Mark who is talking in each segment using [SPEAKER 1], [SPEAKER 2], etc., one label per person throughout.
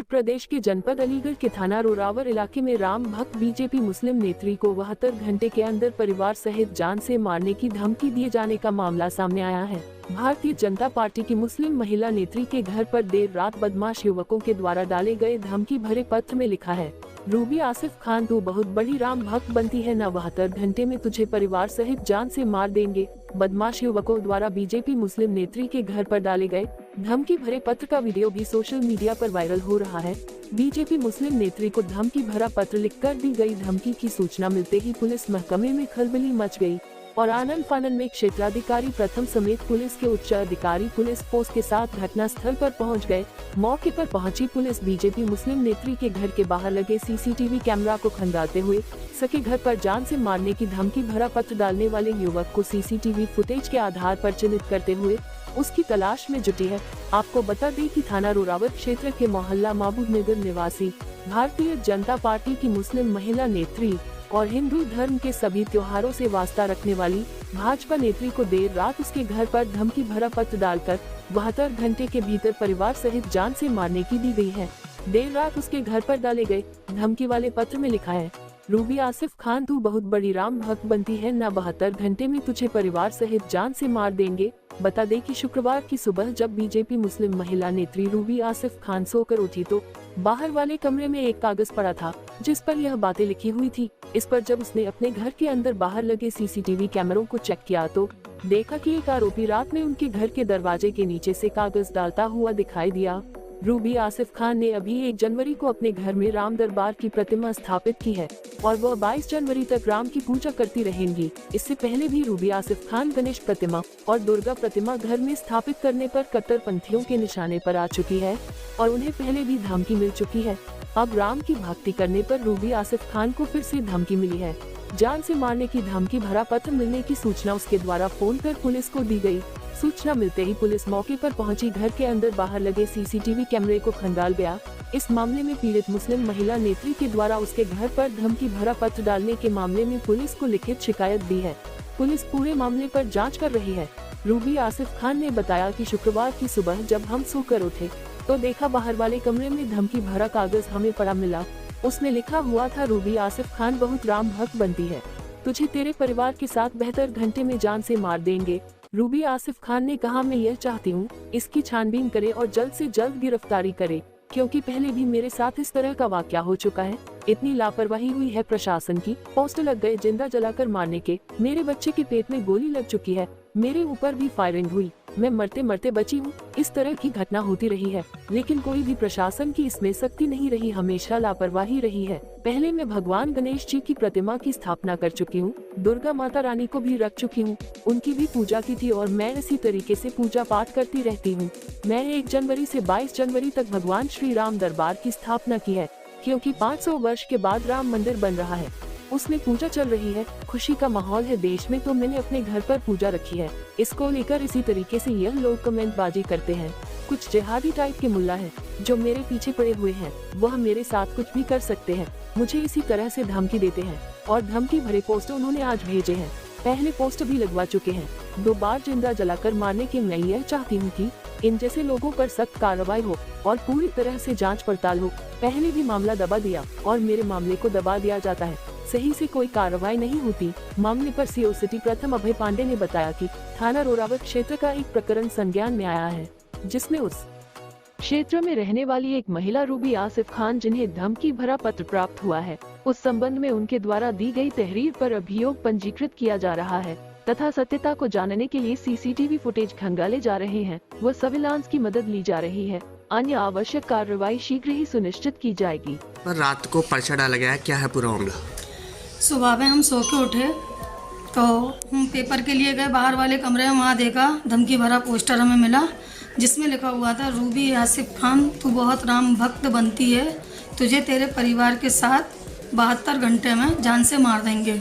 [SPEAKER 1] उत्तर प्रदेश के जनपद अलीगढ़ के थाना रोरावर इलाके में राम भक्त बीजेपी मुस्लिम नेत्री को 72 घंटे के अंदर परिवार सहित जान से मारने की धमकी दिए जाने का मामला सामने आया है। भारतीय जनता पार्टी की मुस्लिम महिला नेत्री के घर पर देर रात बदमाश युवकों के द्वारा डाले गए धमकी भरे पत्र में लिखा है, रूबी आसिफ खान तू बहुत बड़ी राम भक्त बनती है, न 72 घंटे में तुझे परिवार सहित जान से मार देंगे। बदमाश युवकों द्वारा बीजेपी मुस्लिम नेत्री के घर पर डाले गए धमकी भरे पत्र का वीडियो भी सोशल मीडिया पर वायरल हो रहा है। बीजेपी मुस्लिम नेत्री को धमकी भरा पत्र लिखकर दी गई धमकी की सूचना मिलते ही पुलिस महकमे में खलबली मच गई और आनन फानन में क्षेत्राधिकारी प्रथम समेत पुलिस के उच्च अधिकारी पुलिस फोर्स के साथ घटना स्थल पर पहुंच गए। मौके पर पहुंची पुलिस बीजेपी मुस्लिम नेत्री के घर के बाहर लगे सीसीटीवी कैमरा को खंगालते हुए सके घर पर जान से मारने की धमकी भरा पत्र डालने वाले युवक को सीसीटीवी फुटेज के आधार पर चिन्हित करते हुए उसकी तलाश में जुटी है। आपको बता दें कि थाना रोरावर क्षेत्र के मोहल्ला महबूब नगर निवासी भारतीय जनता पार्टी की मुस्लिम महिला नेत्री और हिंदू धर्म के सभी त्योहारों से वास्ता रखने वाली भाजपा नेत्री को देर रात उसके घर पर धमकी भरा पत्र डालकर 72 घंटे के भीतर परिवार सहित जान से मारने की दी गई है। देर रात उसके घर पर डाले गए धमकी वाले पत्र में लिखा है, रूबी आसिफ खान तू बहुत बड़ी राम भक्त बनती है, न 72 घंटे में तुझे परिवार सहित जान से मार देंगे। बता दें कि शुक्रवार की सुबह जब बीजेपी मुस्लिम महिला नेत्री रूबी आसिफ खान सोकर उठी तो बाहर वाले कमरे में एक कागज पड़ा था जिस पर यह बातें लिखी हुई थी। इस पर जब उसने अपने घर के अंदर बाहर लगे सीसीटीवी कैमरों को चेक किया तो देखा कि एक आरोपी रात में उनके घर के दरवाजे के नीचे से कागज डालता हुआ दिखाई दिया। रूबी आसिफ खान ने अभी 1 जनवरी को अपने घर में राम दरबार की प्रतिमा स्थापित की है और वह 22 जनवरी तक राम की पूजा करती रहेंगी। इससे पहले भी रूबी आसिफ खान गणेश प्रतिमा और दुर्गा प्रतिमा घर में स्थापित करने पर कट्टरपंथियों के निशाने पर आ चुकी है और उन्हें पहले भी धमकी मिल चुकी है। अब राम की भक्ति करने पर रूबी आसिफ खान को फिर से धमकी मिली है। जान से मारने की धमकी भरा पत्र मिलने की सूचना उसके द्वारा फोन कर पुलिस को दी गई। सूचना मिलते ही पुलिस मौके पर पहुंची, घर के अंदर बाहर लगे सीसीटीवी कैमरे को खंगाल गया। इस मामले में पीड़ित मुस्लिम महिला नेत्री के द्वारा उसके घर पर धमकी भरा पत्र डालने के मामले में पुलिस को लिखित शिकायत दी है। पुलिस पूरे मामले पर जांच कर रही है। रूबी आसिफ खान ने बताया कि शुक्रवार की सुबह जब हम सोकर उठे तो देखा बाहर वाले कमरे में धमकी भरा कागज हमें पड़ा मिला। उसमें लिखा हुआ था, रूबी आसिफ खान बहुत राम भक्त बनती है, तुझे तेरे परिवार के साथ 72 घंटे में जान से मार देंगे। रूबी आसिफ खान ने कहा, मैं यह चाहती हूँ इसकी छानबीन करे और जल्द से जल्द गिरफ्तारी करे, क्योंकि पहले भी मेरे साथ इस तरह का वाकया हो चुका है। इतनी लापरवाही हुई है प्रशासन की। पोस्टर लग गए जिंदा जलाकर मारने के, मेरे बच्चे के पेट में गोली लग चुकी है, मेरे ऊपर भी फायरिंग हुई, मैं मरते मरते बची हूँ। इस तरह की घटना होती रही है लेकिन कोई भी प्रशासन की इसमें सख्ती नहीं रही, हमेशा लापरवाही रही है। पहले मैं भगवान गणेश जी की प्रतिमा की स्थापना कर चुकी हूँ, दुर्गा माता रानी को भी रख चुकी हूँ, उनकी भी पूजा की थी और मैं इसी तरीके से पूजा पाठ करती रहती हूँ। मैंने 1 जनवरी से 22 जनवरी तक भगवान श्री राम दरबार की स्थापना की है, क्योंकि 500 वर्ष के बाद राम मंदिर बन रहा है, उसमें पूजा चल रही है, खुशी का माहौल है देश में, तो मैंने अपने घर पर पूजा रखी है। इसको लेकर इसी तरीके से यह लोग कमेंट बाजी करते हैं। कुछ जिहादी टाइप के मुल्ला है जो मेरे पीछे पड़े हुए हैं, वह मेरे साथ कुछ भी कर सकते हैं, मुझे इसी तरह से धमकी देते हैं और धमकी भरे पोस्ट उन्होंने आज भेजे हैं। पहले पोस्ट भी लगवा चुके हैं, 2 बार जिंदा जलाकर मारने के। मैं यह चाहती हूँ कि इन जैसे लोगों पर सख्त कार्रवाई हो और पूरी तरह से जांच पड़ताल हो। पहले भी मामला दबा दिया और मेरे मामले को दबा दिया जाता है, सही से कोई कार्रवाई नहीं होती। मामले पर सीओ सिटी प्रथम अभय पांडे ने बताया कि थाना रोरावर क्षेत्र का एक प्रकरण संज्ञान में आया है जिसमें उस क्षेत्र में रहने वाली एक महिला रूबी आसिफ खान जिन्हें धमकी भरा पत्र प्राप्त हुआ है, उस संबंध में उनके द्वारा दी गई तहरीर पर अभियोग पंजीकृत किया जा रहा है तथा सत्यता को जानने के लिए सीसीटीवी फुटेज खंगाले जा रहे हैं व सर्विलांस की मदद ली जा रही है। अन्य आवश्यक कार्रवाई शीघ्र ही सुनिश्चित की जाएगी।
[SPEAKER 2] पर रात को पर्चा डाला गया, क्या है पूरा मामला?
[SPEAKER 3] सुबह में हम सो के उठे तो हम पेपर के लिए गए बाहर वाले कमरे में, वहाँ देखा धमकी भरा पोस्टर हमें मिला जिसमें लिखा हुआ था, रूबी आसिफ खान तू बहुत राम भक्त बनती है, तुझे तेरे परिवार के साथ 72 घंटे में जान से मार देंगे।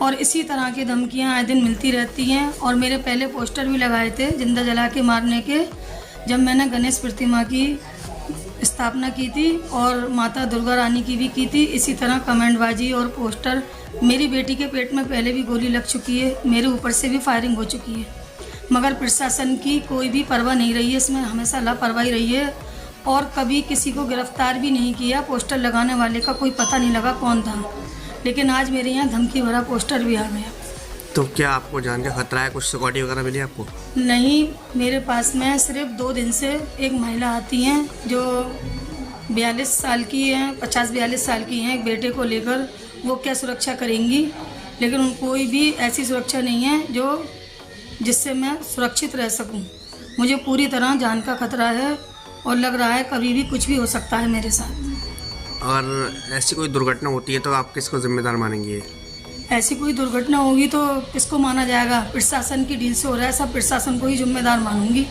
[SPEAKER 3] और इसी तरह की धमकियाँ आए दिन मिलती रहती हैं और मेरे पहले पोस्टर भी लगाए थे जिंदा जला के मारने के, जब मैंने गणेश प्रतिमा की स्थापना की थी और माता दुर्गा रानी की भी की थी। इसी तरह कमेंटबाजी और पोस्टर, मेरी बेटी के पेट में पहले भी गोली लग चुकी है, मेरे ऊपर से भी फायरिंग हो चुकी है, मगर प्रशासन की कोई भी परवाह नहीं रही है, इसमें हमेशा लापरवाही रही है और कभी किसी को गिरफ्तार भी नहीं किया। पोस्टर लगाने वाले का कोई पता नहीं लगा कौन था, लेकिन आज मेरे यहाँ धमकी भरा पोस्टर भी आ गया।
[SPEAKER 2] तो क्या आपको जान के खतरा है? कुछ सिक्योरिटी वगैरह मिली आपको?
[SPEAKER 3] नहीं, मेरे पास में सिर्फ 2 दिन से एक महिला आती हैं जो 42 साल की हैं, 50-42 साल की हैं, एक बेटे को लेकर। वो क्या सुरक्षा करेंगी, लेकिन कोई भी ऐसी सुरक्षा नहीं है जो जिससे मैं सुरक्षित रह सकूं। मुझे पूरी तरह जान का खतरा है और लग रहा है कभी भी कुछ भी हो सकता है मेरे साथ।
[SPEAKER 2] और ऐसी कोई दुर्घटना होती है तो आप किसको जिम्मेदार मानेंगे?
[SPEAKER 3] ऐसी कोई दुर्घटना होगी तो किसको माना जाएगा? प्रशासन की डील से हो रहा है, सब प्रशासन को ही जिम्मेदार मानूंगी।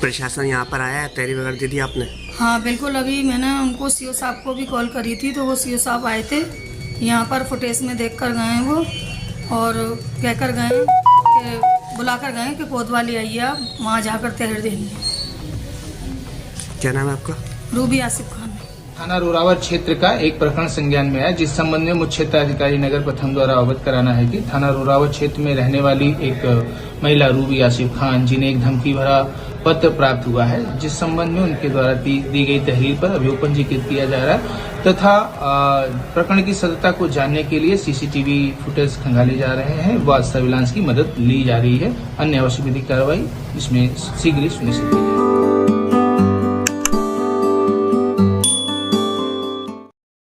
[SPEAKER 2] प्रशासन यहाँ पर आया है? तैयारी वगैरह दी थी आपने?
[SPEAKER 3] हाँ बिल्कुल, अभी मैंने उनको सीओ साहब को भी कॉल करी थी, तो वो सीओ साहब आए थे यहाँ पर। फुटेज में देख कर गए हैं वो, और कह कर गए कि बुला कर गए कि कोतवाली आइए, आप वहाँ जाकर तहरीर देंगे।
[SPEAKER 2] क्या नाम है आपका?
[SPEAKER 3] रूबी आसिफ खान।
[SPEAKER 4] थाना रोरावर क्षेत्र का एक प्रकरण संज्ञान में आया, जिस संबंध में मुख्य क्षेत्राधिकारी नगर प्रथम द्वारा अवगत कराना है कि थाना रोरावर क्षेत्र में रहने वाली एक महिला रूबी आसिफ खान, जिन्हें एक धमकी भरा पत्र प्राप्त हुआ है, जिस संबंध में उनके द्वारा दी गई तहरीर पर अभियोग पंजीकृत किया जा रहा है तथा प्रकरण की सत्यता को जानने के लिए सीसीटीवी फुटेज खंगाले जा रहे हैं व सर्विलांस की मदद ली जा रही है। अन्य आवश्यक विधिक कार्रवाई इसमें शीघ्र ही सुनिश्चित की जाएगी।